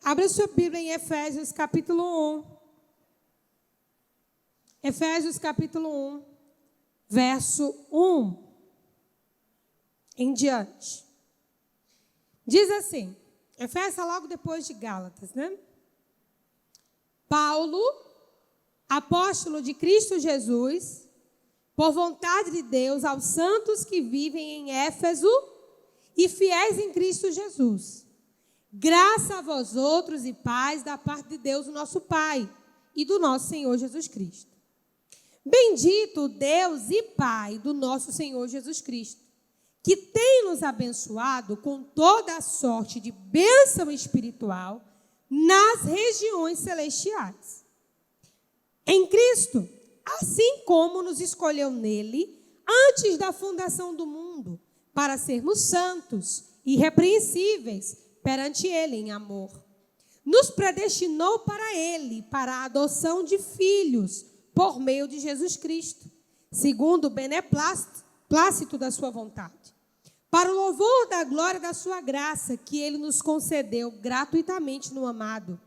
Abra sua Bíblia em Efésios capítulo 1. Efésios capítulo 1, verso 1 em diante. Diz assim, Efésios logo depois de Gálatas, né? Paulo, apóstolo de Cristo Jesus, por vontade de Deus, aos santos que vivem em Éfeso e fiéis em Cristo Jesus. Graça a vós outros e paz da parte de Deus, o nosso Pai, e do nosso Senhor Jesus Cristo. Bendito Deus e Pai do nosso Senhor Jesus Cristo, que tem nos abençoado com toda a sorte de bênção espiritual nas regiões celestiais. Em Cristo, assim como nos escolheu nele, antes da fundação do mundo, para sermos santos e irrepreensíveis perante ele em amor. Nos predestinou para ele, para a adoção de filhos, por meio de Jesus Cristo, segundo o beneplácito da sua vontade, para o louvor da glória da sua graça, que ele nos concedeu gratuitamente no amado,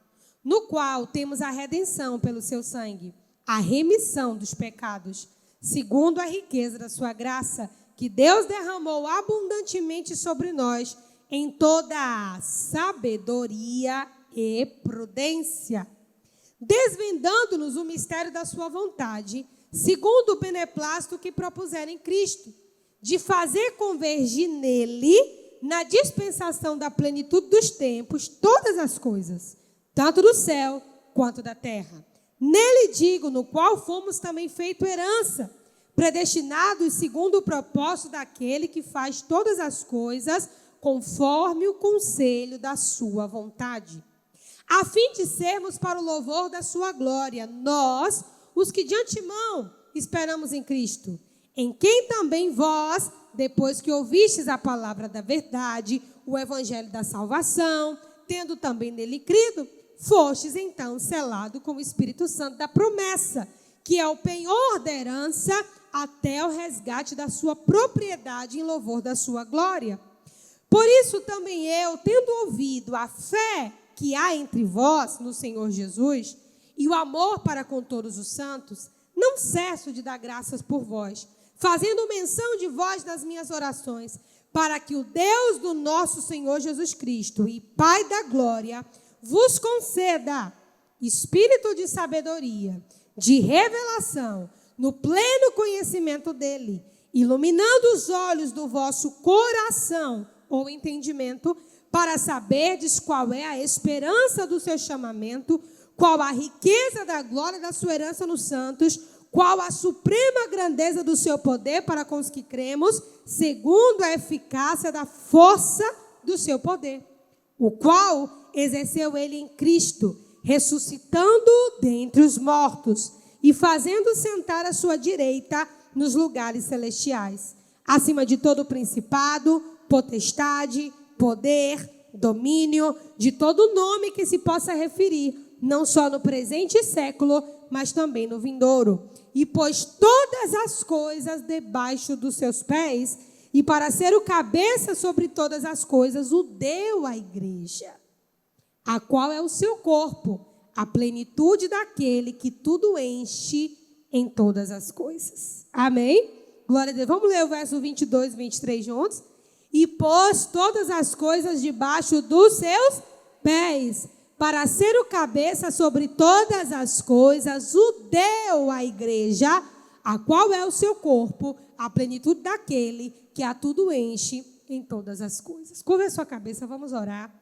no qual temos a redenção pelo seu sangue, a remissão dos pecados, segundo a riqueza da sua graça, que Deus derramou abundantemente sobre nós, em toda a sabedoria e prudência, desvendando-nos o mistério da sua vontade, segundo o beneplácito que propuseram em Cristo, de fazer convergir nele, na dispensação da plenitude dos tempos, todas as coisas, tanto do céu quanto da terra. Nele digo, no qual fomos também feito herança, predestinados segundo o propósito daquele que faz todas as coisas conforme o conselho da sua vontade, a fim de sermos para o louvor da sua glória, nós, os que de antemão esperamos em Cristo, em quem também vós, depois que ouvistes a palavra da verdade, o evangelho da salvação, tendo também nele crido, fostes então selado com o Espírito Santo da promessa, que é o penhor da herança até o resgate da sua propriedade em louvor da sua glória. Por isso também eu, tendo ouvido a fé que há entre vós no Senhor Jesus e o amor para com todos os santos, não cesso de dar graças por vós, fazendo menção de vós nas minhas orações, para que o Deus do nosso Senhor Jesus Cristo e Pai da glória vos conceda espírito de sabedoria, de revelação, no pleno conhecimento dele, iluminando os olhos do vosso coração, ou entendimento, para saberdes qual é a esperança do seu chamamento, qual a riqueza da glória da sua herança nos santos, qual a suprema grandeza do seu poder para com os que cremos, segundo a eficácia da força do seu poder, o qual exerceu ele em Cristo, ressuscitando-o dentre os mortos e fazendo sentar à sua direita nos lugares celestiais, acima de todo principado, potestade, poder, domínio, de todo nome que se possa referir, não só no presente século, mas também no vindouro. E pôs todas as coisas debaixo dos seus pés, e para ser o cabeça sobre todas as coisas, o deu à igreja, a qual é o seu corpo, a plenitude daquele que tudo enche em todas as coisas. Amém? Glória a Deus. Vamos ler o verso 22 e 23 juntos? E pôs todas as coisas debaixo dos seus pés, para ser o cabeça sobre todas as coisas, o deu à igreja, a qual é o seu corpo, a plenitude daquele que a tudo enche em todas as coisas. Curva a sua cabeça, vamos orar.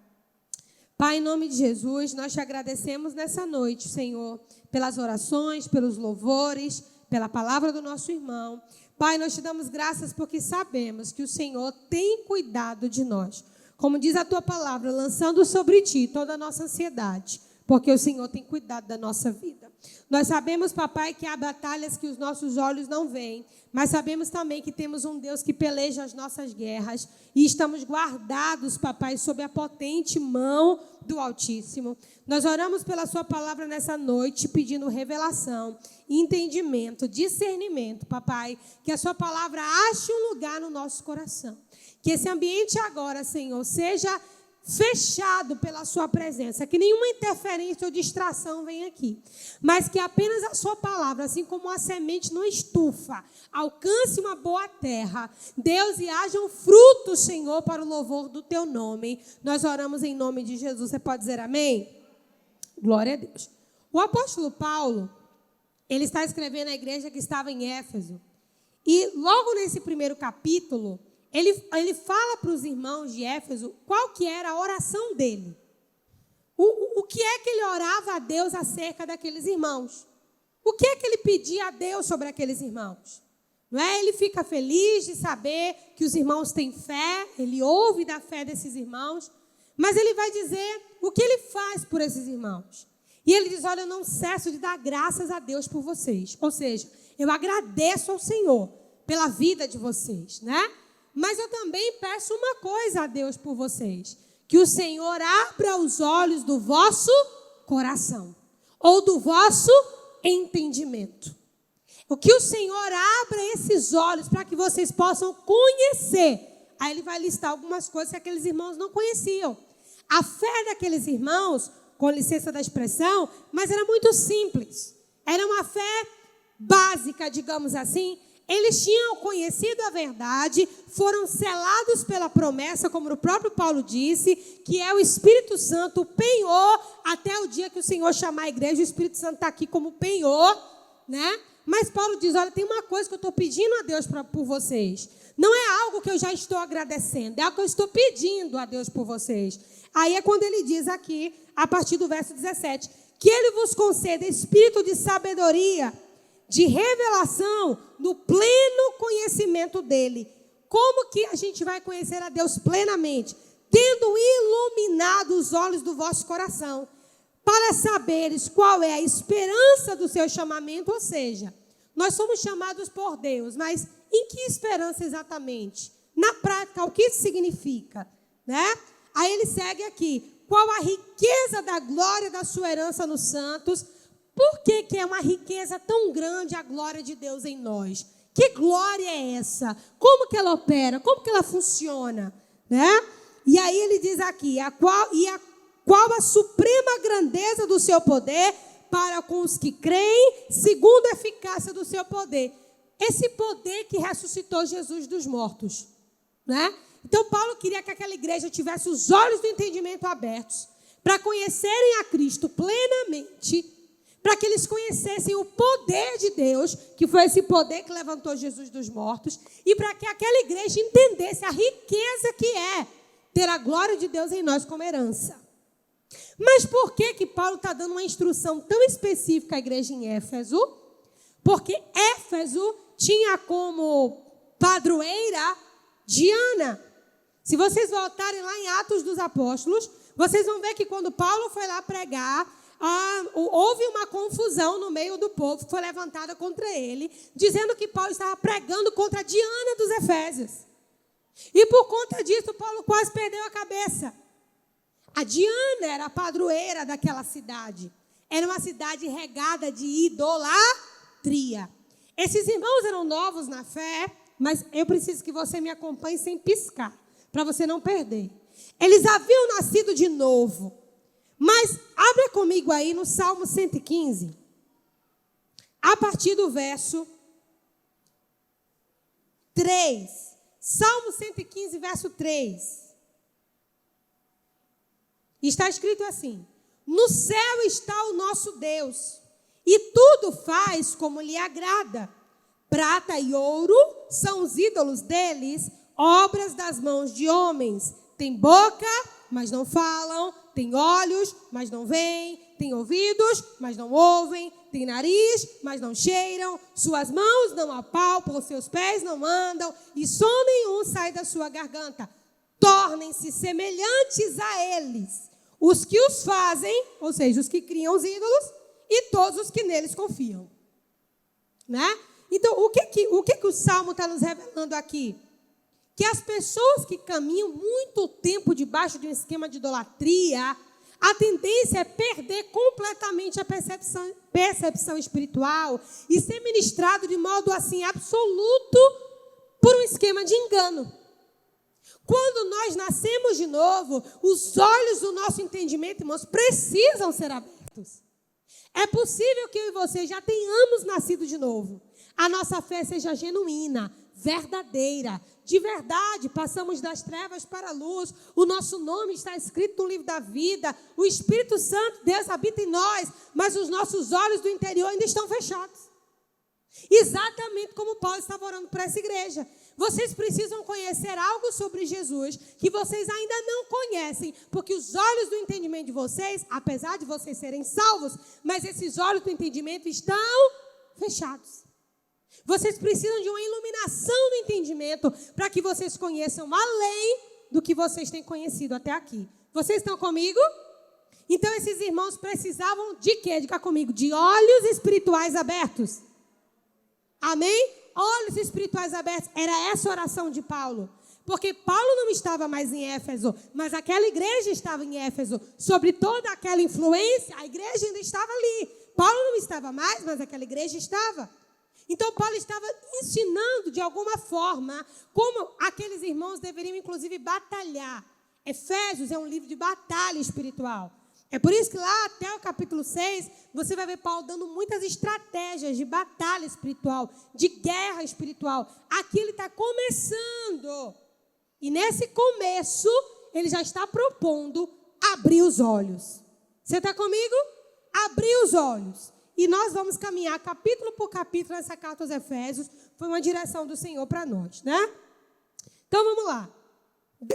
Pai, em nome de Jesus, nós te agradecemos nessa noite, Senhor, pelas orações, pelos louvores, pela palavra do nosso irmão. Pai, nós te damos graças porque sabemos que o Senhor tem cuidado de nós. Como diz a tua palavra, lançando sobre ti toda a nossa ansiedade, porque o Senhor tem cuidado da nossa vida. Nós sabemos, papai, que há batalhas que os nossos olhos não veem, mas sabemos também que temos um Deus que peleja as nossas guerras e estamos guardados, papai, sob a potente mão do Altíssimo. Nós oramos pela sua palavra nessa noite, pedindo revelação, entendimento, discernimento, papai, que a sua palavra ache um lugar no nosso coração. Que esse ambiente agora, Senhor, seja fechado pela sua presença, que nenhuma interferência ou distração venha aqui, mas que apenas a sua palavra, assim como a semente não estufa, alcance uma boa terra, Deus, e hajam frutos, Senhor, para o louvor do teu nome. Nós oramos em nome de Jesus. Você pode dizer amém? Glória a Deus. O apóstolo Paulo, ele está escrevendo à igreja que estava em Éfeso, e logo nesse primeiro capítulo, ele fala para os irmãos de Éfeso qual que era a oração dele. O que é que ele orava a Deus acerca daqueles irmãos? O que é que ele pedia a Deus sobre aqueles irmãos? Não é? Ele fica feliz de saber que os irmãos têm fé, ele ouve da fé desses irmãos, mas ele vai dizer o que ele faz por esses irmãos. E ele diz, olha, eu não cesso de dar graças a Deus por vocês. Ou seja, eu agradeço ao Senhor pela vida de vocês, né? Mas eu também peço uma coisa a Deus por vocês, que o Senhor abra os olhos do vosso coração, ou do vosso entendimento. O que o Senhor abra esses olhos para que vocês possam conhecer. Aí ele vai listar algumas coisas que aqueles irmãos não conheciam. A fé daqueles irmãos, com licença da expressão, mas era muito simples. Era uma fé básica, digamos assim. Eles tinham conhecido a verdade, foram selados pela promessa, como o próprio Paulo disse, que é o Espírito Santo, o penhor, até o dia que o Senhor chamar a igreja, o Espírito Santo está aqui como penhor, né? Mas Paulo diz, olha, tem uma coisa que eu estou pedindo a Deus por vocês. Não é algo que eu já estou agradecendo, é algo que eu estou pedindo a Deus por vocês. Aí é quando ele diz aqui, a partir do verso 17, que ele vos conceda espírito de sabedoria, de revelação, no pleno conhecimento dele. Como que a gente vai conhecer a Deus plenamente? Tendo iluminado os olhos do vosso coração, para saberes qual é a esperança do seu chamamento, ou seja, nós somos chamados por Deus, mas em que esperança exatamente? Na prática, o que isso significa? Né? Aí ele segue aqui, qual a riqueza da glória da sua herança nos santos? Por que é uma riqueza tão grande a glória de Deus em nós? Que glória é essa? Como que ela opera? Como que ela funciona? Né? E aí ele diz aqui, qual a suprema grandeza do seu poder para com os que creem, segundo a eficácia do seu poder. Esse poder que ressuscitou Jesus dos mortos. Né? Então Paulo queria que aquela igreja tivesse os olhos do entendimento abertos para conhecerem a Cristo plenamente, para que eles conhecessem o poder de Deus, que foi esse poder que levantou Jesus dos mortos, e para que aquela igreja entendesse a riqueza que é ter a glória de Deus em nós como herança. Mas por que Paulo está dando uma instrução tão específica à igreja em Éfeso? Porque Éfeso tinha como padroeira Diana. Se vocês voltarem lá em Atos dos Apóstolos, vocês vão ver que quando Paulo foi lá pregar, houve uma confusão no meio do povo, que foi levantada contra ele, dizendo que Paulo estava pregando contra a Diana dos Efésios. E por conta disso, Paulo quase perdeu a cabeça. A Diana era a padroeira daquela cidade. Era uma cidade regada de idolatria. Esses irmãos eram novos na fé, mas eu preciso que você me acompanhe sem piscar, para você não perder. Eles haviam nascido de novo. Mas abra comigo aí no Salmo 115, a partir do verso 3. Salmo 115, verso 3. Está escrito assim: no céu está o nosso Deus, e tudo faz como lhe agrada. Prata e ouro são os ídolos deles, obras das mãos de homens. Tem boca, mas não falam. Tem olhos, mas não veem. Tem ouvidos, mas não ouvem. Tem nariz, mas não cheiram. Suas mãos não apalpam, seus pés não andam, e som nenhum sai da sua garganta. Tornem-se semelhantes a eles os que os fazem, ou seja, os que criam os ídolos, e todos os que neles confiam. Né? Então, o que o Salmo está nos revelando aqui? Que as pessoas que caminham muito tempo debaixo de um esquema de idolatria, a tendência é perder completamente a percepção espiritual e ser ministrado de modo assim absoluto por um esquema de engano. Quando nós nascemos de novo, os olhos do nosso entendimento, irmãos, precisam ser abertos. É possível que eu e você já tenhamos nascido de novo. A nossa fé seja genuína, verdadeira, de verdade. Passamos das trevas para a luz. O nosso nome está escrito no livro da vida. O Espírito Santo, Deus, habita em nós. Mas os nossos olhos do interior ainda estão fechados. Exatamente como Paulo estava orando para essa igreja. Vocês precisam conhecer algo sobre Jesus que vocês ainda não conhecem, porque os olhos do entendimento de vocês, apesar de vocês serem salvos, mas esses olhos do entendimento estão fechados. Vocês precisam de uma iluminação do entendimento para que vocês conheçam além do que vocês têm conhecido até aqui. Vocês estão comigo? Então esses irmãos precisavam de quê? Diga comigo, de olhos espirituais abertos. Amém? Olhos espirituais abertos. Era essa a oração de Paulo. Porque Paulo não estava mais em Éfeso, mas aquela igreja estava em Éfeso. Sobre toda aquela influência, a igreja ainda estava ali. Paulo não estava mais, mas aquela igreja estava. Então Paulo estava ensinando de alguma forma como aqueles irmãos deveriam inclusive batalhar. Efésios é um livro de batalha espiritual. É por isso que lá até o capítulo 6, você vai ver Paulo dando muitas estratégias de batalha espiritual, de guerra espiritual. Aqui ele está começando. E nesse começo, ele já está propondo abrir os olhos. Você está comigo? Abrir os olhos. E nós vamos caminhar capítulo por capítulo nessa carta aos Efésios. Foi uma direção do Senhor para nós, né? Então vamos lá.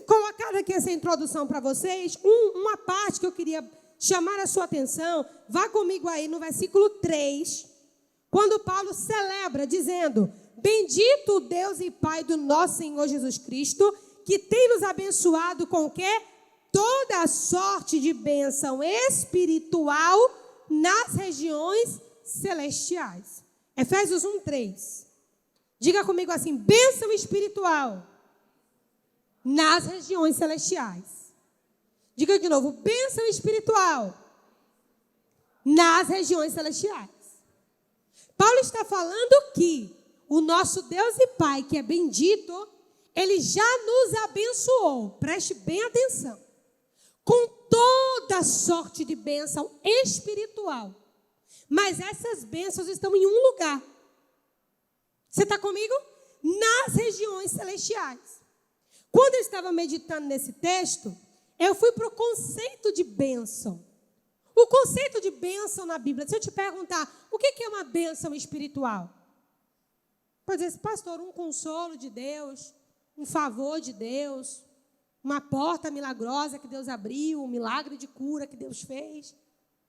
Colocada aqui essa introdução para vocês, uma parte que eu queria chamar a sua atenção, vá comigo aí no versículo 3, quando Paulo celebra, dizendo: bendito o Deus e Pai do nosso Senhor Jesus Cristo, que tem nos abençoado com o quê? Toda a sorte de bênção espiritual nas regiões celestiais. Efésios 1:3. Diga comigo assim: bênção espiritual nas regiões celestiais. Diga de novo: bênção espiritual nas regiões celestiais. Paulo está falando que o nosso Deus e Pai, que é bendito, Ele já nos abençoou, preste bem atenção, com toda sorte de bênção espiritual. Mas essas bênçãos estão em um lugar. Você está comigo? Nas regiões celestiais. Quando eu estava meditando nesse texto, eu fui para o conceito de bênção. O conceito de bênção na Bíblia, se eu te perguntar, o que é uma bênção espiritual? Pode dizer, pastor, um consolo de Deus, um favor de Deus, uma porta milagrosa que Deus abriu, um milagre de cura que Deus fez.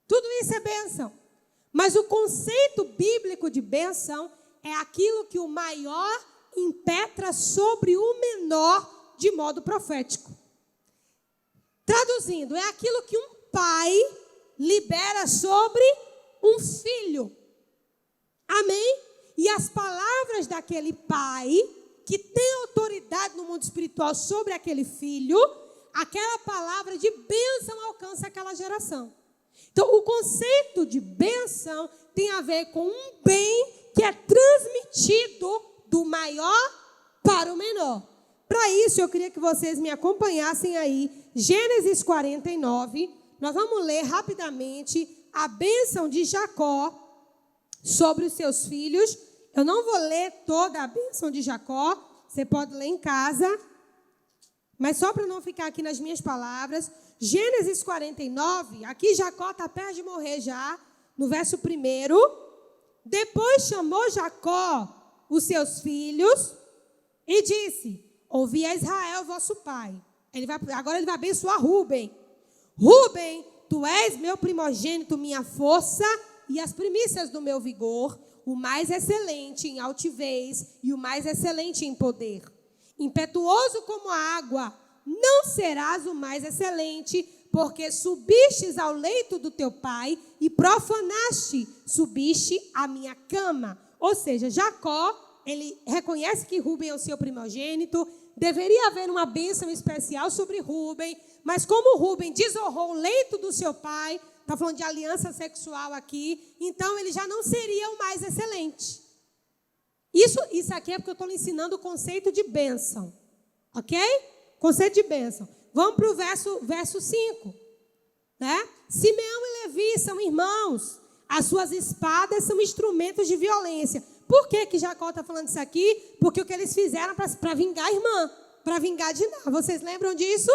Tudo isso é bênção. Mas o conceito bíblico de bênção é aquilo que o maior impetra sobre o menor de modo profético. Traduzindo, é aquilo que um pai libera sobre um filho. Amém? E as palavras daquele pai, que tem autoridade no mundo espiritual sobre aquele filho, aquela palavra de bênção alcança aquela geração. Então, o conceito de bênção tem a ver com um bem que é transmitido do maior para o menor. Para isso, eu queria que vocês me acompanhassem aí, Gênesis 49, nós vamos ler rapidamente a bênção de Jacó sobre os seus filhos. Eu não vou ler toda a bênção de Jacó, você pode ler em casa, mas só para não ficar aqui nas minhas palavras, Gênesis 49, aqui Jacó está perto de morrer já, no verso 1. Depois chamou Jacó os seus filhos e disse: ouvi a Israel, vosso pai. Agora ele vai abençoar Rúben. Rúben, tu és meu primogênito, minha força e as primícias do meu vigor, o mais excelente em altivez e o mais excelente em poder. Impetuoso como a água, não serás o mais excelente, porque subistes ao leito do teu pai e profanaste, subiste à minha cama. Ou seja, Jacó, ele reconhece que Rúben é o seu primogênito, deveria haver uma bênção especial sobre Rúben, mas como Rúben desonrou o leito do seu pai, está falando de aliança sexual aqui, então ele já não seria o mais excelente. Isso aqui é porque eu estou lhe ensinando o conceito de bênção, ok? Conceito de bênção. Vamos para o verso 5. Né? Simeão e Levi são irmãos. As suas espadas são instrumentos de violência. Por que Jacó está falando isso aqui? Porque o que eles fizeram para vingar a irmã, para vingar Diná. Vocês lembram disso?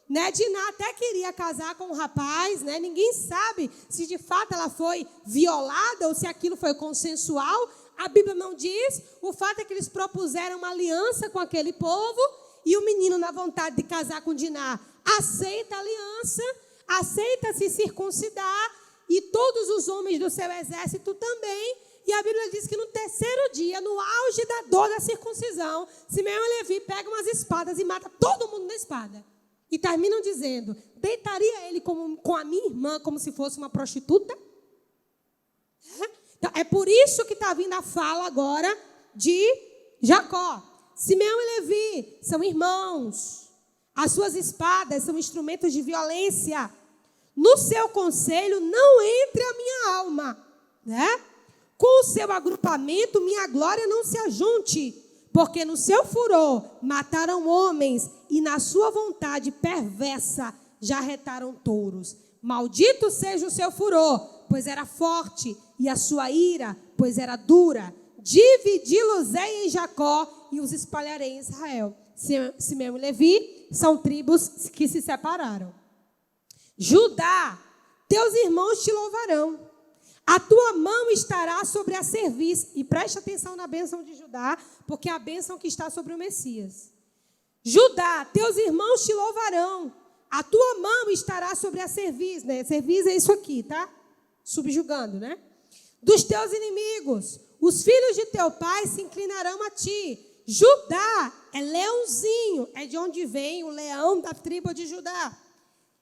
Né? Diná até queria casar com um rapaz, né? Ninguém sabe se de fato ela foi violada ou se aquilo foi consensual. A Bíblia não diz. O fato é que eles propuseram uma aliança com aquele povo e o menino, na vontade de casar com Diná, aceita a aliança, aceita se circuncidar e todos os homens do seu exército também. E a Bíblia diz que no terceiro dia, no auge da dor da circuncisão, Simeão e Levi pegam as espadas e matam todo mundo na espada. E terminam dizendo, deitaria ele com a minha irmã como se fosse uma prostituta? Então, é por isso que está vindo a fala agora de Jacó. Simeão e Levi são irmãos. As suas espadas são instrumentos de violência. No seu conselho não entre a minha alma. Né? Com o seu agrupamento, minha glória não se ajunte. Porque no seu furor mataram homens e na sua vontade perversa já retaram touros. Maldito seja o seu furor, pois era forte, e a sua ira, pois era dura. Dividi-los-ei em Jacó e os espalharei em Israel. Simeão e Levi são tribos que se separaram. Judá, teus irmãos te louvarão. A tua mão estará sobre a cerviz. E preste atenção na bênção de Judá, porque é a bênção que está sobre o Messias. Judá, teus irmãos te louvarão. A tua mão estará sobre a cerviz, né? Cerviz é isso aqui, tá? Subjugando, né? Dos teus inimigos, os filhos de teu pai se inclinarão a ti. Judá é leãozinho, é de onde vem o leão da tribo de Judá.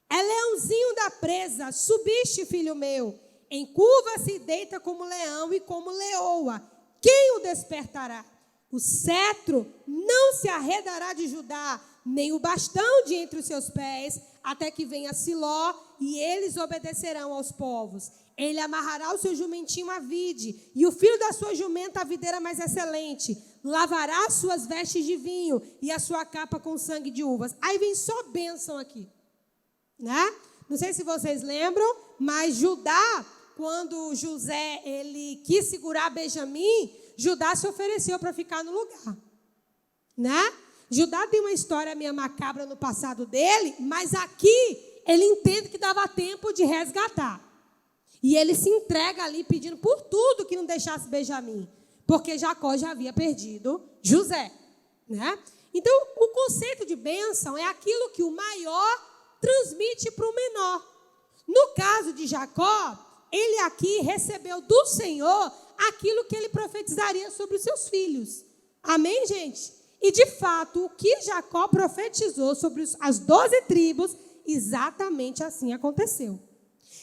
É leãozinho da presa, subiste, filho meu. Encurva-se e deita como leão e como leoa. Quem o despertará? O cetro não se arredará de Judá, nem o bastão de entre os seus pés, até que venha Siló, e eles obedecerão aos povos. Ele amarrará o seu jumentinho à vide, e o filho da sua jumenta à videira mais excelente. Lavará as suas vestes de vinho, e a sua capa com sangue de uvas. Aí vem só bênção aqui. Né? Não sei se vocês lembram, mas Judá, quando José ele quis segurar Benjamim, Judá se ofereceu para ficar no lugar. Né? Judá tem uma história meio macabra no passado dele, mas aqui ele entende que dava tempo de resgatar. E ele se entrega ali pedindo por tudo que não deixasse Benjamim, porque Jacó já havia perdido José. Né? Então, o conceito de bênção é aquilo que o maior transmite para o menor. No caso de Jacó, ele aqui recebeu do Senhor aquilo que ele profetizaria sobre os seus filhos. Amém, gente? E, de fato, o que Jacó profetizou sobre as 12 tribos, exatamente assim aconteceu.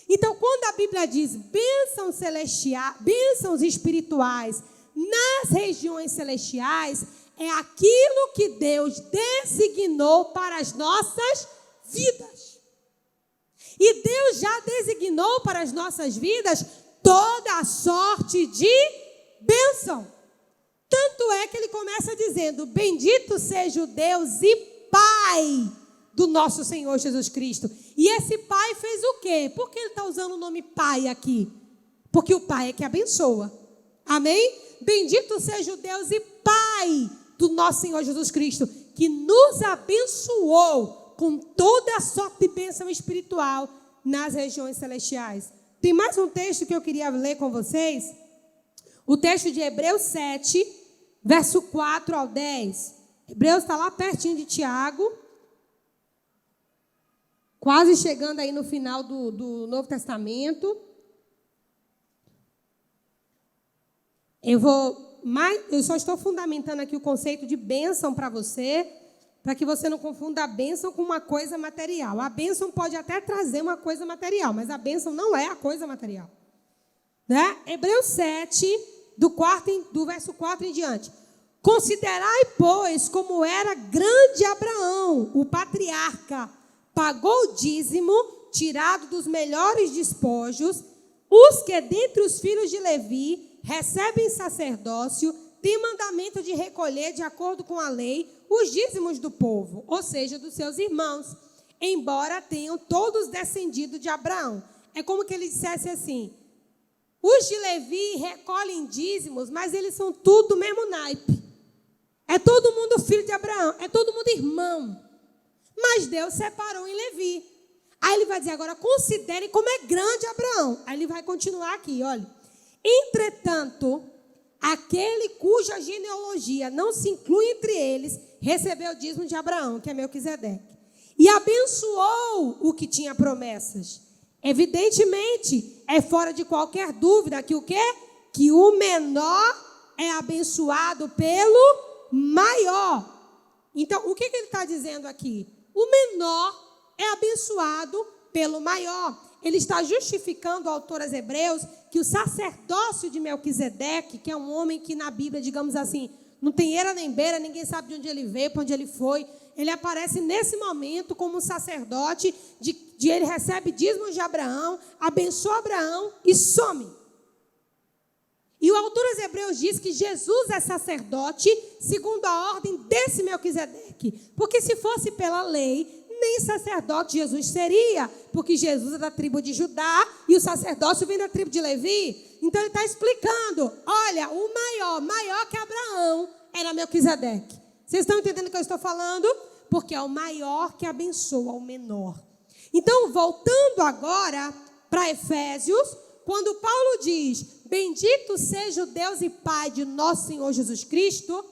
Então, quando a Bíblia diz bênçãos celestiais, bênçãos espirituais nas regiões celestiais, é aquilo que Deus designou para as nossas vidas. E Deus já designou para as nossas vidas toda a sorte de bênção. Tanto é que ele começa dizendo, bendito seja o Deus e Pai do nosso Senhor Jesus Cristo. E esse Pai fez o quê? Por que ele está usando o nome Pai aqui? Porque o Pai é que abençoa. Amém? Bendito seja o Deus e Pai do nosso Senhor Jesus Cristo, que nos abençoou com toda a sorte de bênção espiritual nas regiões celestiais. Tem mais um texto que eu queria ler com vocês. O texto de Hebreus 7, verso 4 ao 10. Hebreus está lá pertinho de Tiago. Quase chegando aí no final do Novo Testamento. Eu só estou fundamentando aqui o conceito de bênção para você, para que você não confunda a bênção com uma coisa material. A bênção pode até trazer uma coisa material, mas a bênção não é a coisa material. Né? Hebreus 7, do verso 4 em diante. Considerai, pois, como era grande Abraão, o patriarca, pagou o dízimo, tirado dos melhores despojos, os que dentre os filhos de Levi recebem sacerdócio, têm mandamento de recolher, de acordo com a lei, os dízimos do povo, ou seja, dos seus irmãos, embora tenham todos descendido de Abraão. É como que ele dissesse assim: os de Levi recolhem dízimos, mas eles são tudo do mesmo naipe. É todo mundo filho de Abraão, é todo mundo irmão. Mas Deus separou em Levi. Aí ele vai dizer agora, considerem como é grande Abraão. Aí ele vai continuar aqui, olha. Entretanto, aquele cuja genealogia não se inclui entre eles, recebeu o dízimo de Abraão, que é Melquisedeque. E abençoou o que tinha promessas. Evidentemente, é fora de qualquer dúvida que o quê? Que o menor é abençoado pelo maior. Então, o que ele está dizendo aqui? O menor é abençoado pelo maior. Ele está justificando, o autor aos Hebreus, que o sacerdócio de Melquisedeque, que é um homem que na Bíblia, digamos assim, não tem era nem beira, ninguém sabe de onde ele veio, para onde ele foi. Ele aparece nesse momento como um sacerdote, ele recebe dízimos de Abraão, abençoa Abraão e some. E o autor aos Hebreus diz que Jesus é sacerdote segundo a ordem desse Melquisedeque. Porque se fosse pela lei, nem sacerdote Jesus seria, porque Jesus é da tribo de Judá e o sacerdócio vem da tribo de Levi. Então ele está explicando, olha, o maior que Abraão era Melquisedeque. Vocês estão entendendo o que eu estou falando? Porque é o maior que abençoa o menor. Então, voltando agora para Efésios, quando Paulo diz, bendito seja o Deus e Pai de nosso Senhor Jesus Cristo,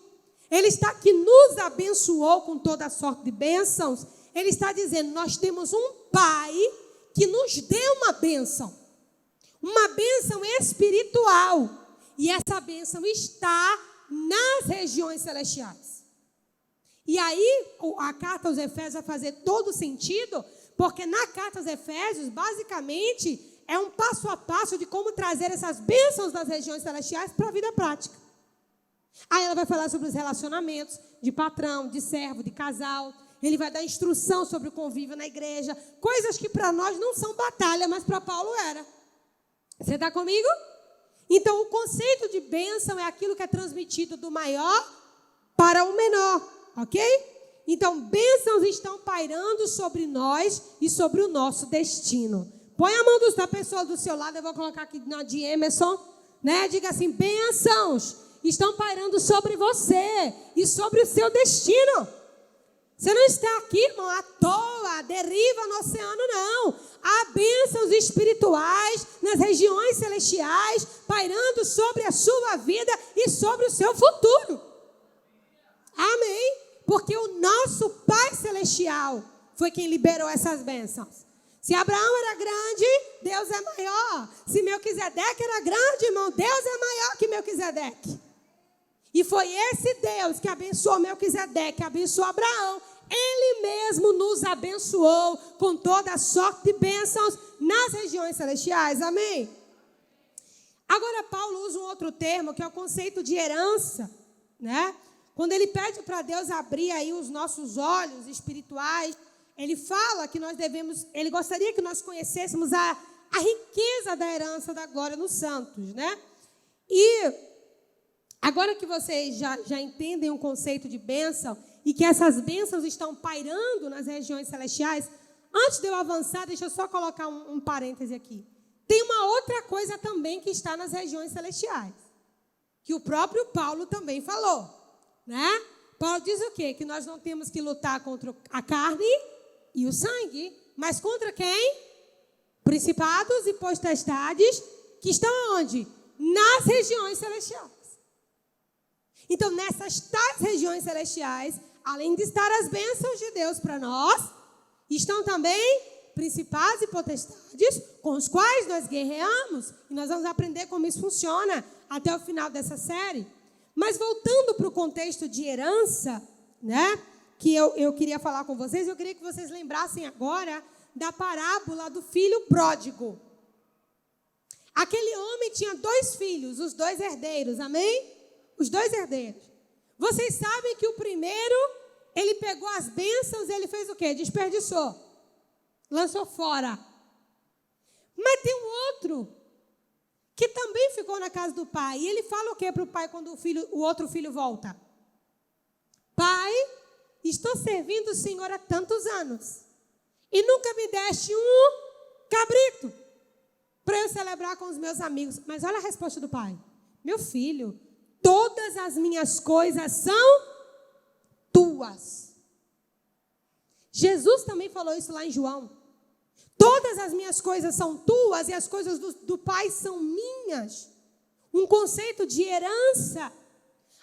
ele está que nos abençoou com toda sorte de bênçãos. Ele está dizendo, nós temos um Pai que nos deu uma bênção espiritual. E essa bênção está nas regiões celestiais. E aí, a carta aos Efésios vai fazer todo sentido, porque na carta aos Efésios, basicamente, é um passo a passo de como trazer essas bênçãos das regiões celestiais para a vida prática. Aí ela vai falar sobre os relacionamentos de patrão, de servo, de casal. Ele vai dar instrução sobre o convívio na igreja. Coisas que para nós não são batalha, mas para Paulo era. Você está comigo? Então, o conceito de bênção é aquilo que é transmitido do maior para o menor. Ok? Então, bênçãos estão pairando sobre nós e sobre o nosso destino. Põe a mão da pessoa do seu lado, eu vou colocar aqui na de Emerson, né? Diga assim, bênçãos estão pairando sobre você e sobre o seu destino. Você não está aqui, irmão, à toa, deriva no oceano, não. Há bênçãos espirituais nas regiões celestiais, pairando sobre a sua vida e sobre o seu futuro. Amém? Porque o nosso Pai Celestial foi quem liberou essas bênçãos. Se Abraão era grande, Deus é maior. Se Melquisedeque era grande, irmão, Deus é maior que Melquisedeque. E foi esse Deus que abençoou Melquisedeque, que abençoou Abraão. Ele mesmo nos abençoou com toda a sorte de bênçãos nas regiões celestiais. Amém? Agora, Paulo usa um outro termo, que é o conceito de herança, né? Quando ele pede para Deus abrir aí os nossos olhos espirituais, ele fala que nós devemos, ele gostaria que nós conhecêssemos a riqueza da herança da glória nos santos, né? E agora que vocês já entendem o conceito de bênção e que essas bênçãos estão pairando nas regiões celestiais, antes de eu avançar, deixa eu só colocar um parêntese aqui. Tem uma outra coisa também que está nas regiões celestiais, que o próprio Paulo também falou, né? Paulo diz o quê? Que nós não temos que lutar contra a carne e o sangue, mas contra quem? Principados e potestades que estão onde? Nas regiões celestiais. Então, nessas tais regiões celestiais, além de estar as bênçãos de Deus para nós, estão também principados e potestades com os quais nós guerreamos. E nós vamos aprender como isso funciona até o final dessa série. Mas voltando para o contexto de herança, né, que eu queria falar com vocês, eu queria que vocês lembrassem agora da parábola do filho pródigo. Aquele homem tinha 2 filhos, os 2 herdeiros, amém? Os 2 herdeiros. Vocês sabem que o primeiro, ele pegou as bênçãos, ele fez o quê? Desperdiçou. Lançou fora. Mas tem um outro que também ficou na casa do pai. E ele fala o quê para o pai quando o outro filho volta? Pai, estou servindo o Senhor há tantos anos e nunca me deste um cabrito para eu celebrar com os meus amigos. Mas olha a resposta do pai. Meu filho, todas as minhas coisas são tuas. Jesus também falou isso lá em João. Todas as minhas coisas são tuas e as coisas do Pai são minhas. Um conceito de herança.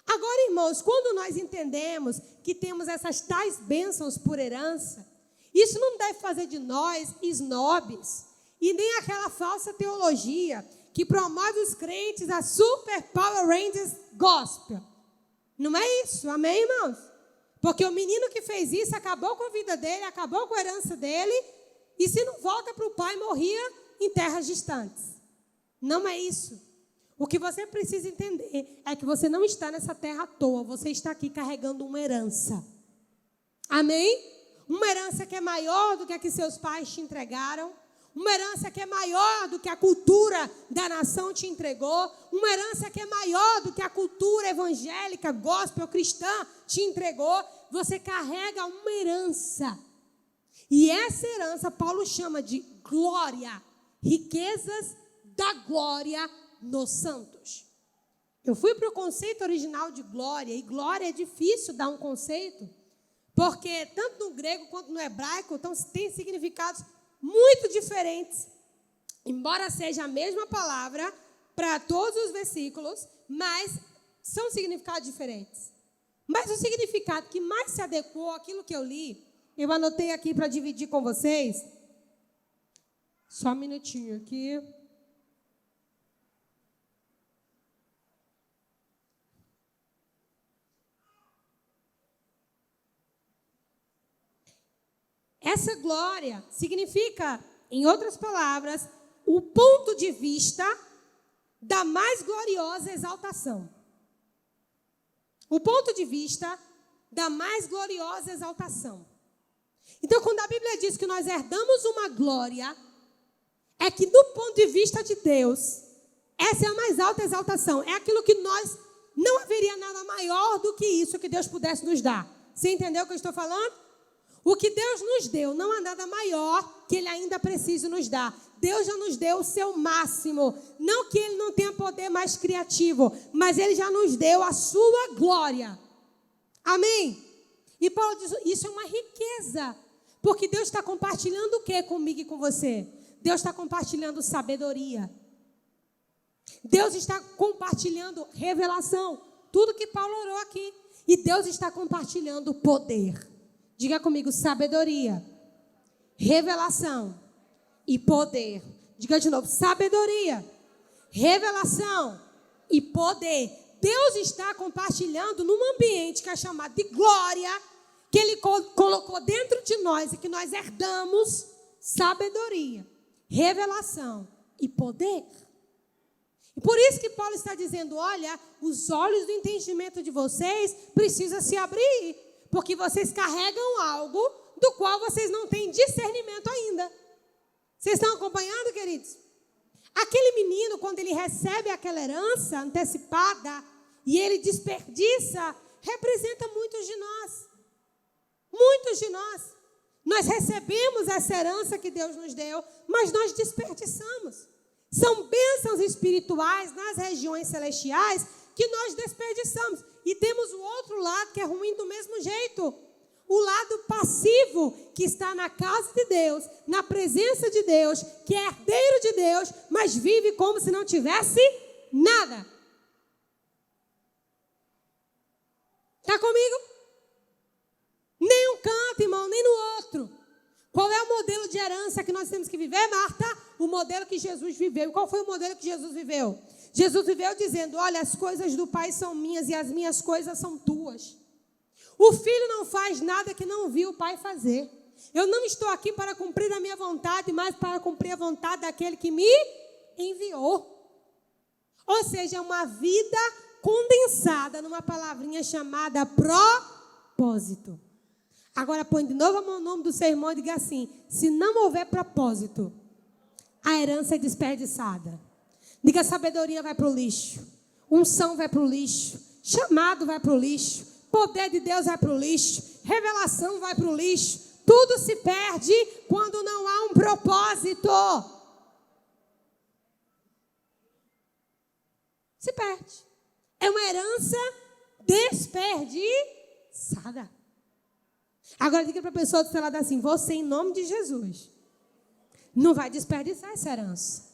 Agora, irmãos, quando nós entendemos que temos essas tais bênçãos por herança, isso não deve fazer de nós snobs e nem aquela falsa teologia que promove os crentes a Super Power Rangers Gospel. Não é isso, amém, irmãos? Porque o menino que fez isso acabou com a vida dele, acabou com a herança dele, e se não volta para o pai, morria em terras distantes. Não é isso. O que você precisa entender é que você não está nessa terra à toa, você está aqui carregando uma herança. Amém? Uma herança que é maior do que a que seus pais te entregaram, uma herança que é maior do que a cultura da nação te entregou, uma herança que é maior do que a cultura evangélica, gospel, cristã te entregou. Você carrega uma herança. E essa herança Paulo chama de glória, riquezas da glória nos santos. Eu fui para o conceito original de glória, e glória é difícil dar um conceito, porque tanto no grego quanto no hebraico então, tem significados muito diferentes, embora seja a mesma palavra para todos os versículos, mas são significados diferentes. Mas o significado que mais se adequou àquilo que eu li, eu anotei aqui para dividir com vocês. Só um minutinho aqui. Essa glória significa, em outras palavras, o ponto de vista da mais gloriosa exaltação. O ponto de vista da mais gloriosa exaltação. Então, quando a Bíblia diz que nós herdamos uma glória, é que do ponto de vista de Deus, essa é a mais alta exaltação. É aquilo que nós, não haveria nada maior do que isso que Deus pudesse nos dar. Você entendeu o que eu estou falando? O que Deus nos deu não há nada maior que Ele ainda precisa nos dar. Deus já nos deu o seu máximo. Não que Ele não tenha poder mais criativo, mas Ele já nos deu a sua glória. Amém? E Paulo diz, isso é uma riqueza. Porque Deus está compartilhando o que comigo e com você? Deus está compartilhando sabedoria. Deus está compartilhando revelação. Tudo que Paulo orou aqui. E Deus está compartilhando poder. Diga comigo, sabedoria, revelação e poder. Diga de novo, sabedoria, revelação e poder. Deus está compartilhando num ambiente que é chamado de glória, que Ele colocou dentro de nós e que nós herdamos sabedoria, revelação e poder. E por isso que Paulo está dizendo, olha, os olhos do entendimento de vocês precisam se abrir. Porque vocês carregam algo do qual vocês não têm discernimento ainda. Vocês estão acompanhando, queridos? Aquele menino, quando ele recebe aquela herança antecipada e ele desperdiça, representa muitos de nós. Muitos de nós. Nós recebemos essa herança que Deus nos deu, mas nós desperdiçamos. São bênçãos espirituais nas regiões celestiais que nós desperdiçamos. E temos o outro lado que é ruim do mesmo jeito. O lado passivo, que está na casa de Deus, na presença de Deus, que é herdeiro de Deus, mas vive como se não tivesse nada. Está comigo? Nem um canto, irmão, nem no outro. Qual é o modelo de herança que nós temos que viver, Marta? O modelo que Jesus viveu. E qual foi o modelo que Jesus viveu? Jesus viveu dizendo, olha, as coisas do Pai são minhas e as minhas coisas são tuas. O filho não faz nada que não viu o Pai fazer. Eu não estou aqui para cumprir a minha vontade, mas para cumprir a vontade daquele que me enviou. Ou seja, é uma vida condensada numa palavrinha chamada propósito. Agora põe de novo o nome do seu irmão e diga assim, se não houver propósito, a herança é desperdiçada. Diga, sabedoria vai para o lixo, unção vai para o lixo, chamado vai para o lixo, poder de Deus vai para o lixo, revelação vai para o lixo. Tudo se perde quando não há um propósito. Se perde. É uma herança desperdiçada. Agora diga para a pessoa do seu lado assim: você, em nome de Jesus, não vai desperdiçar essa herança.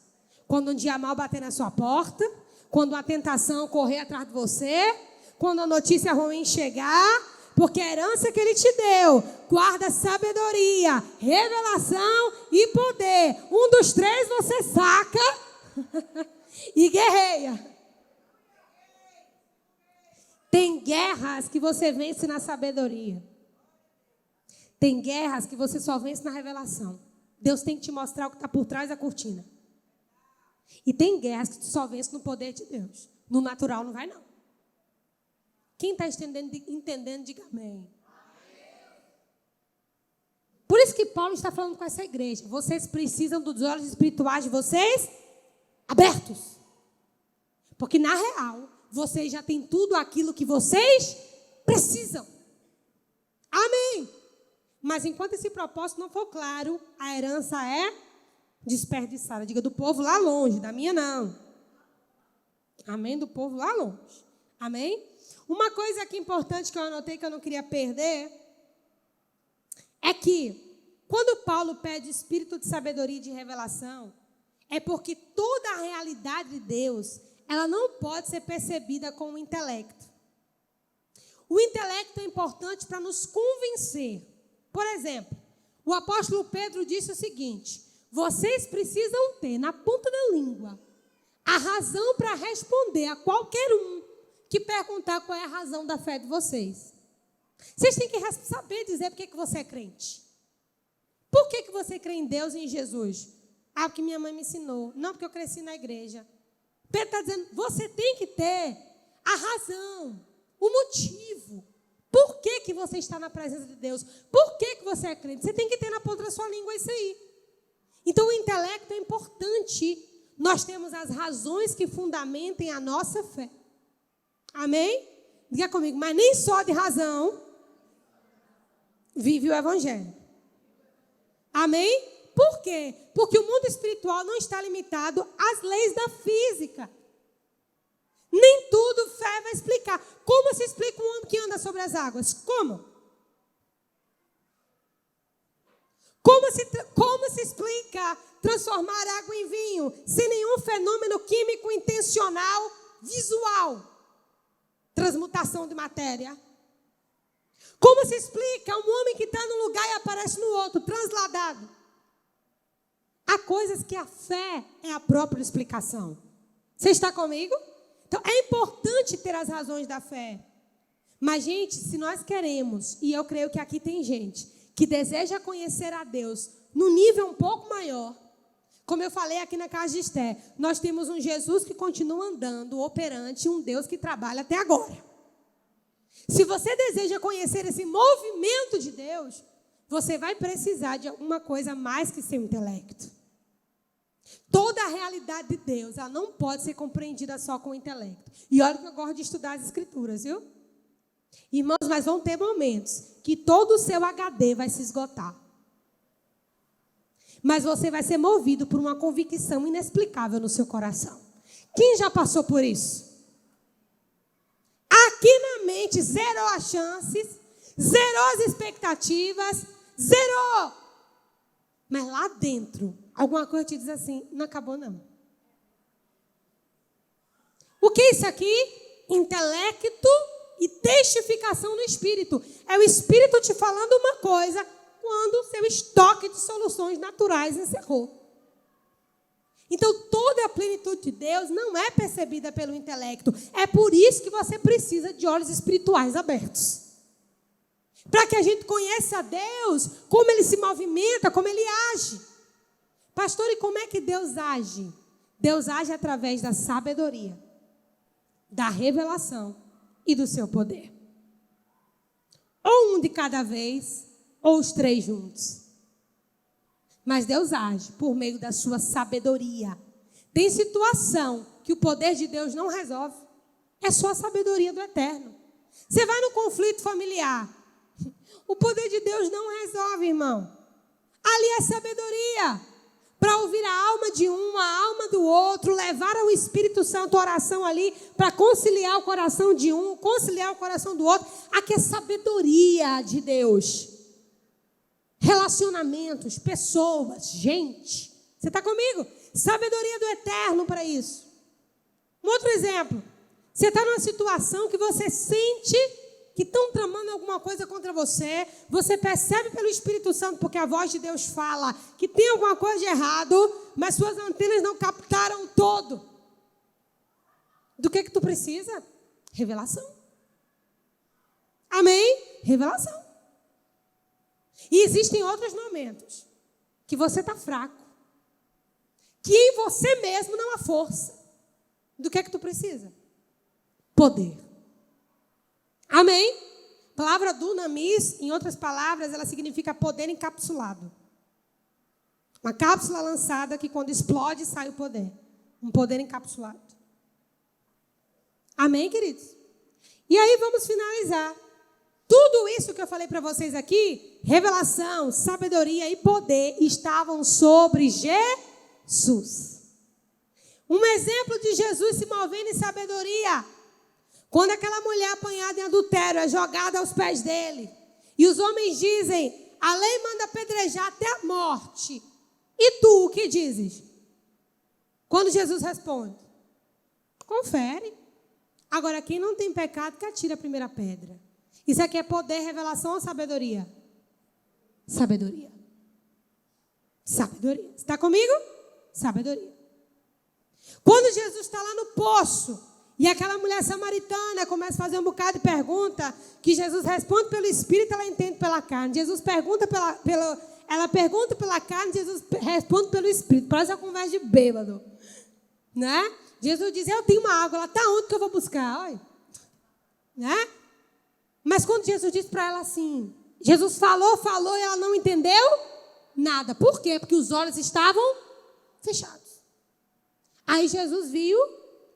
Quando um dia mal bater na sua porta, quando a tentação correr atrás de você, quando a notícia ruim chegar, porque a herança que Ele te deu guarda sabedoria, revelação e poder. Um dos três você saca e guerreia. Tem guerras que você vence na sabedoria. Tem guerras que você só vence na revelação. Deus tem que te mostrar o que está por trás da cortina. E tem guerras que tu só vence no poder de Deus. No natural não vai, não. Quem está entendendo, diga amém. Por isso que Paulo está falando com essa igreja. Vocês precisam dos olhos espirituais de vocês abertos. Porque na real, vocês já têm tudo aquilo que vocês precisam. Amém. Mas enquanto esse propósito não for claro, a herança é desperdiçada. Diga, do povo lá longe, da minha não. Amém? Do povo lá longe. Amém? Uma coisa aqui importante que eu anotei que eu não queria perder é que quando Paulo pede espírito de sabedoria e de revelação, é porque toda a realidade de Deus, ela não pode ser percebida com o intelecto. O intelecto é importante para nos convencer. Por exemplo, o apóstolo Pedro disse o seguinte: vocês precisam ter na ponta da língua a razão para responder a qualquer um que perguntar qual é a razão da fé de vocês. Vocês têm que saber dizer por que você é crente. Por que você crê em Deus e em Jesus? Ah, porque minha mãe me ensinou. Não, porque eu cresci na igreja. Pedro está dizendo, você tem que ter a razão, o motivo. Por que você está na presença de Deus? Por que você é crente? Você tem que ter na ponta da sua língua isso aí. Então, o intelecto é importante. Nós temos as razões que fundamentem a nossa fé. Amém? Diga comigo, mas nem só de razão vive o evangelho. Amém? Por quê? Porque o mundo espiritual não está limitado às leis da física. Nem tudo fé vai explicar. Como se explica um homem que anda sobre as águas? Como? Como se explica transformar água em vinho sem nenhum fenômeno químico intencional visual? Transmutação de matéria. Como se explica um homem que está num lugar e aparece no outro, transladado? Há coisas que a fé é a própria explicação. Você está comigo? Então, é importante ter as razões da fé. Mas, gente, se nós queremos, e eu creio que aqui tem gente que deseja conhecer a Deus no nível um pouco maior, como eu falei aqui na casa de Esté, nós temos um Jesus que continua andando, operante, um Deus que trabalha até agora. Se você deseja conhecer esse movimento de Deus, você vai precisar de alguma coisa mais que seu intelecto. Toda a realidade de Deus, ela não pode ser compreendida só com o intelecto. E olha que eu gosto de estudar as escrituras, viu? Irmãos, mas vão ter momentos que todo o seu HD vai se esgotar. Mas você vai ser movido por uma convicção inexplicável no seu coração. Quem já passou por isso? Aqui na mente zerou as chances, zerou as expectativas, zerou. Mas lá dentro, alguma coisa te diz assim, não acabou não. O que é isso aqui? Intelecto e testificação no Espírito. É o Espírito te falando uma coisa quando o seu estoque de soluções naturais encerrou. Então, toda a plenitude de Deus não é percebida pelo intelecto. É por isso que você precisa de olhos espirituais abertos. Para que a gente conheça a Deus, como Ele se movimenta, como Ele age. Pastor, e como é que Deus age? Deus age através da sabedoria, da revelação e do seu poder. Ou um de cada vez, ou os três juntos. Mas Deus age por meio da sua sabedoria. Tem situação que o poder de Deus não resolve. É só a sabedoria do eterno. Você vai no conflito familiar. O poder de Deus não resolve, irmão. Ali é sabedoria para ouvir a alma de um, a alma do outro, levar ao Espírito Santo a oração ali para conciliar o coração de um, conciliar o coração do outro. Aqui é sabedoria de Deus. Relacionamentos, pessoas, gente. Você está comigo? Sabedoria do Eterno para isso. Um outro exemplo. Você está numa situação que você sente que estão tramando alguma coisa contra você. Você percebe pelo Espírito Santo, porque a voz de Deus fala que tem alguma coisa de errado, mas suas antenas não captaram todo. Do que tu precisa? Revelação. Amém? Revelação. E existem outros momentos que você está fraco, que em você mesmo não há força. Do que tu precisa? Poder. Amém? A palavra dunamis, em outras palavras, ela significa poder encapsulado. Uma cápsula lançada que quando explode sai o poder. Um poder encapsulado. Amém, queridos? E aí vamos finalizar. Tudo isso que eu falei para vocês aqui, revelação, sabedoria e poder, estavam sobre Jesus. Um exemplo de Jesus se movendo em sabedoria. Quando aquela mulher apanhada em adultério é jogada aos pés dele. E os homens dizem, a lei manda apedrejar até a morte. E tu, o que dizes? Quando Jesus responde, confere. Agora, quem não tem pecado, que atira a primeira pedra. Isso aqui é poder, revelação ou sabedoria? Sabedoria. Sabedoria. Você está comigo? Sabedoria. Quando Jesus está lá no poço, e aquela mulher samaritana começa a fazer um bocado de pergunta, que Jesus responde pelo Espírito, ela entende pela carne. Jesus pergunta ela pergunta pela carne, Jesus responde pelo Espírito. Parece uma conversa de bêbado. Né? Jesus diz, eu tenho uma água, ela está onde que eu vou buscar? Olha. Né? Mas quando Jesus disse para ela assim, Jesus falou e ela não entendeu nada. Por quê? Porque os olhos estavam fechados. Aí Jesus viu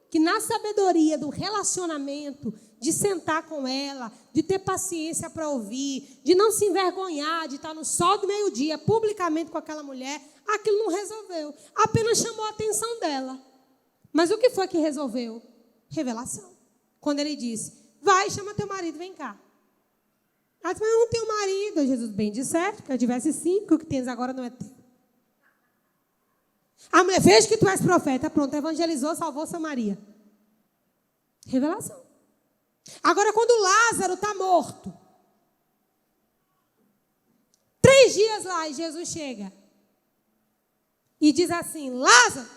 que na sabedoria do relacionamento, de sentar com ela, de ter paciência para ouvir, de não se envergonhar, de estar no sol do meio-dia, publicamente com aquela mulher, aquilo não resolveu. Apenas chamou a atenção dela. Mas o que foi que resolveu? Revelação. Quando ele disse, vai, chama teu marido, vem cá. Ela disse, mas eu não tenho marido. Jesus, bem de certo, que eu tivesse 5, o que tens agora não é teu. A mulher, veja que tu és profeta. Pronto, evangelizou, salvou Samaria. Revelação. Agora, quando Lázaro está morto, 3 dias lá, e Jesus chega e diz assim, Lázaro,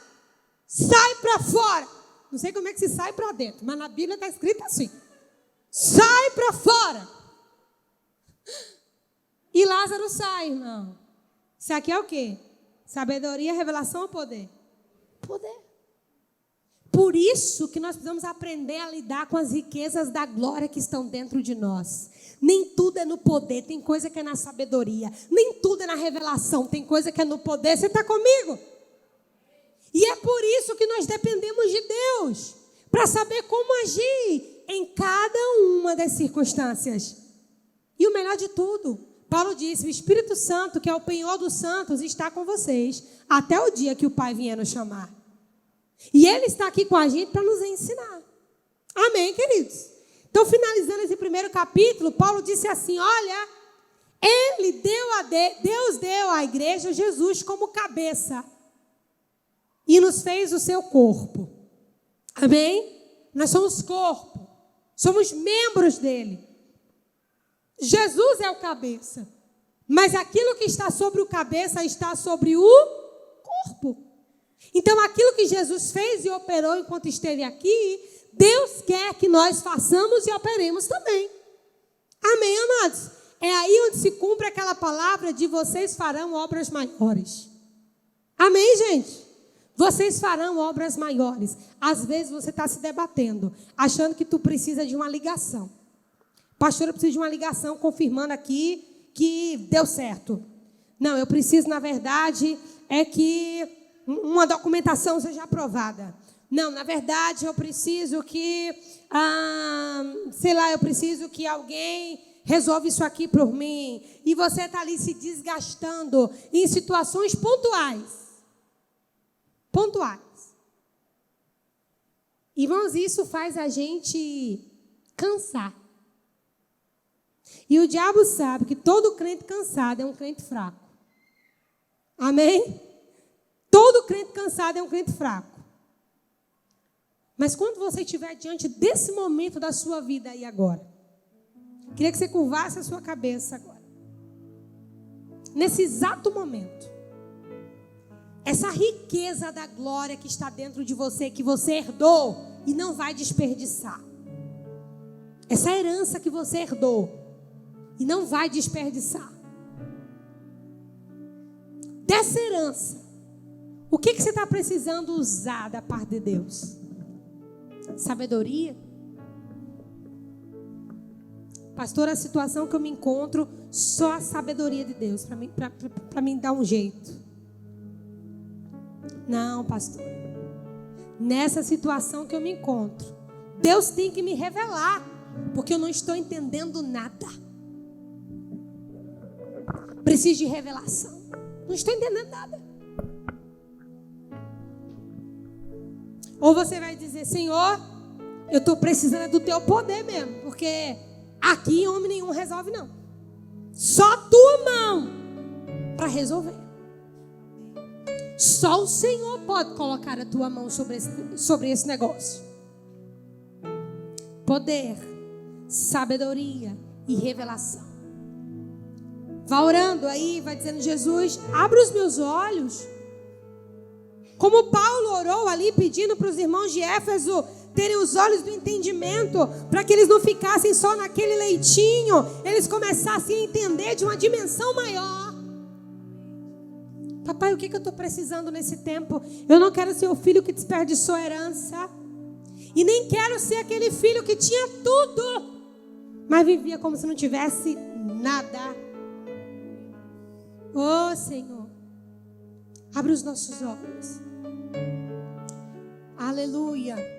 sai para fora. Não sei como é que se sai para dentro, mas na Bíblia está escrito assim. Sai para fora. E Lázaro sai, irmão. Isso aqui é o quê? Sabedoria, revelação ou poder? Poder. Por isso que nós precisamos aprender a lidar com as riquezas da glória que estão dentro de nós. Nem tudo é no poder, tem coisa que é na sabedoria. Nem tudo é na revelação, tem coisa que é no poder. Você está comigo? E é por isso que nós dependemos de Deus, para saber como agir em cada uma das circunstâncias. E o melhor de tudo, Paulo disse, o Espírito Santo, que é o penhor dos santos, está com vocês até o dia que o Pai vier nos chamar. E Ele está aqui com a gente para nos ensinar. Amém, queridos? Então, finalizando esse primeiro capítulo, Paulo disse assim, olha, Deus deu à igreja Jesus como cabeça e nos fez o seu corpo. Amém? Nós somos corpo, somos membros dele. Jesus é o cabeça, mas aquilo que está sobre o cabeça está sobre o corpo. Então, aquilo que Jesus fez e operou enquanto esteve aqui, Deus quer que nós façamos e operemos também. Amém, amados? É aí onde se cumpre aquela palavra de vocês farão obras maiores. Amém, gente? Vocês farão obras maiores. Às vezes você está se debatendo, achando que tu precisa de uma ligação. Pastor, eu preciso de uma ligação confirmando aqui que deu certo. Não, eu preciso, na verdade, é que uma documentação seja aprovada. Não, na verdade, eu preciso que, eu preciso que alguém resolve isso aqui por mim. E você está ali se desgastando em situações pontuais. Pontuais. Irmãos, isso faz a gente cansar. E o diabo sabe que todo crente cansado é um crente fraco. Amém? Todo crente cansado é um crente fraco. Mas quando você estiver diante desse momento da sua vida aí agora, queria que você curvasse a sua cabeça agora. Nesse exato momento. Essa riqueza da glória que está dentro de você, que você herdou e não vai desperdiçar. Essa herança que você herdou e não vai desperdiçar. Dessa herança, o que você está precisando usar da parte de Deus? Sabedoria? Pastor, a situação que eu me encontro, só a sabedoria de Deus para mim dar um jeito. Não, pastor. Nessa situação que eu me encontro, Deus tem que me revelar, porque eu não estou entendendo nada. Preciso de revelação. Não estou entendendo nada. Ou você vai dizer, Senhor, eu estou precisando do teu poder mesmo, porque aqui homem nenhum resolve não. Só tua mão para resolver. Só o Senhor pode colocar a tua mão sobre esse negócio. Poder, sabedoria e revelação. Vá orando aí, vai dizendo, Jesus, abre os meus olhos. Como Paulo orou ali, pedindo para os irmãos de Éfeso terem os olhos do entendimento, para que eles não ficassem só naquele leitinho, eles começassem a entender de uma dimensão maior. Papai, o que eu estou precisando nesse tempo? Eu não quero ser o filho que desperdiçou a herança. E nem quero ser aquele filho que tinha tudo, mas vivia como se não tivesse nada. Oh, Senhor, abre os nossos olhos. Aleluia.